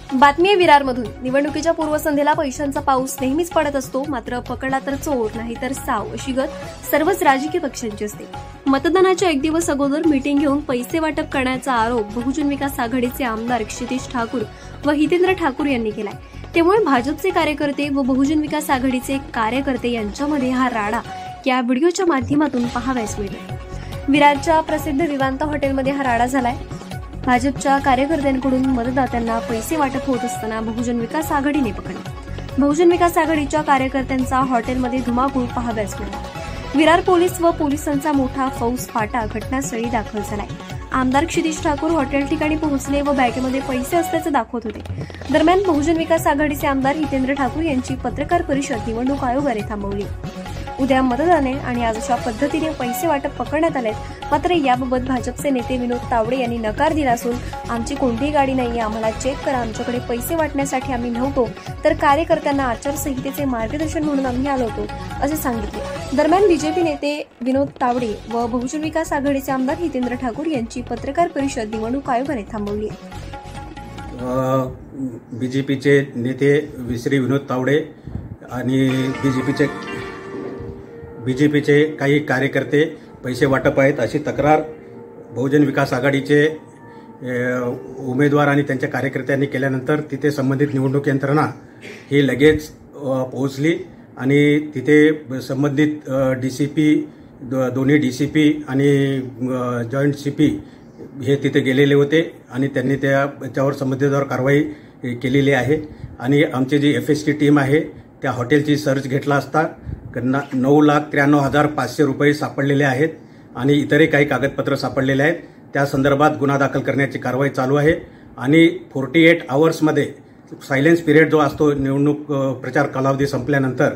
बातमी आहे विरारमधून। निवडणुकीच्या पूर्वसंध्येला पैशांचा पाऊस नेहमीच पडत असतो, मात्र पकडला तर चोर नाही तर साव अशी गत सर्वच राजकीय पक्षांची असते। मतदानाच्या एक दिवस अगोदर मीटिंग घेऊन पैसे वाटप करण्याचा आरोप बहुजन विकास आघाडीचे आमदार क्षितिज ठाकूर व हितेंद्र ठाकूर यांनी केलाय। त्यामुळे भाजपचे कार्यकर्ते व बहुजन विकास आघाडीचे कार्यकर्ते यांच्यामध्ये हा राडा या व्हिडिओच्या माध्यमातून पाहावयास मिळतो। विरारच्या प्रसिद्ध विवांता हॉटेलमध्ये हा राडा झालाय। भाजपच्या कार्यकर्त्यांकडून मतदात्यांना पैसे वाटप होत असताना बहुजन विकास आघाडीने पकडले। बहुजन विकास आघाडीच्या कार्यकर्त्यांचा हॉटेलमध्ये धुमाकूळ पाहावयास मिळाला। विरार पोलीस व पोलिसांचा मोठा फौज फाटा घटनास्थळी दाखल झालाय। आमदार क्षितिज ठाकूर हॉटेल ठिकाणी पोहोचले व बॅगेमध्ये पैसे असल्याचे दाखवत होते। दरम्यान बहुजन विकास आघाडीचे आमदार हितेंद्र ठाकूर यांची पत्रकार परिषद निवडणूक आयोगाने थांबवली। उद्या मतदान आहे आणि आज अशा पद्धतीने पैसे वाटप पकडण्यात आले। मात्र याबाबत भाजपचे नेते विनोद तावडे यांनी नकार दिला असून आमची कोणतीही गाडी नाहीये, आम्हाला चेक करा, आमच्याकडे पैसे वाटण्यासाठी आम्ही नव्हतो, तर कार्यकर्त्यांना आचारसंहितेचे मार्गदर्शन म्हणून आम्ही आलो होतो असे सांगितले। दरम्यान बीजेपी नेते विनोद तावडे व बहुजन विकास आघाडीचे आमदार हितेंद्र ठाकूर यांची पत्रकार परिषद निवडणूक आयोगाने थांबवली आहे। बीजेपीचे नेते श्री विनोद तावडे आणि बीजेपीचे काही कार्यकर्ते पैसे वाटप आहेत अशी तक्रार बहुजन विकास आघाडीचे उमेदवार आणि त्यांच्या कार्यकर्त्यांनी केल्यानंतर तिथे संबंधित निवडणूक यंत्रणा ही लगेच पोहोचली आणि तिथे संबंधित डीसीपी, दोन्ही डीसीपी आणि जॉईंट सीपी हे तिथे गेलेले होते आणि त्यांनी त्याच्यावर संबंधितावर कारवाई केलेली आहे। आणि आमची जी FST टीम आहे त्या हॉटेलची सर्च घेतला असता 9,93,500 रुपये सापडलेले आहेत आणि इतरही काही कागदपत्र सापडलेले आहेत। त्या संदर्भात गुन्हा दाखल करण्याची कारवाई चालू आहे आणि 48 आवर्समध्ये सायलेन्स पिरियड जो असतो निवडणूक प्रचार कालावधी संपल्यानंतर,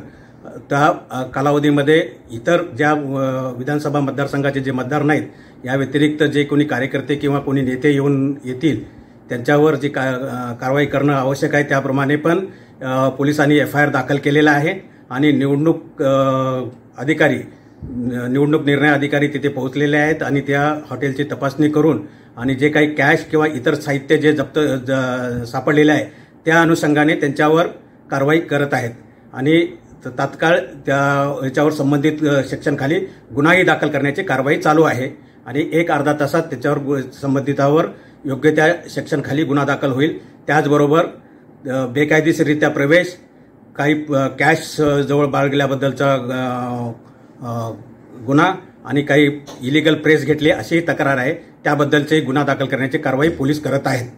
त्या कालावधीमध्ये इतर ज्या विधानसभा मतदारसंघाचे जे मतदार नाहीत या व्यतिरिक्त जे कोणी कार्यकर्ते किंवा कोणी नेते येतील त्यांच्यावर जी कारवाई करणं आवश्यक आहे त्याप्रमाणे पण पोलिसांनी FIR दाखल केलेला आहे आणि निवडणूक निर्णय अधिकारी तिथे पोहोचलेले आहेत आणि त्या हॉटेलची तपासणी करून आणि जे काही कॅश किंवा इतर साहित्य जे जप्त सापडलेले आहे त्या अनुषंगाने त्यांच्यावर कारवाई करत आहेत आणि तात्काळ याच्यावर संबंधित सेक्शनखाली गुन्हाही दाखल करण्याची कारवाई चालू आहे आणि 1-अर्धा तासात त्याच्यावर संबंधितावर योग्य त्या सेक्शनखाली गुन्हा दाखल होईल। त्याचबरोबर बेकायदेशीररित्या प्रवेश, काही कॅश जवळ बाळगल्याबद्दलचा गुन्हा आणि काही इलिगल प्रेस घेतली अशी तक्रार आहे, त्याबद्दलची गुन्हा दाखल करण्याची कारवाई पोलीस करत आहेत।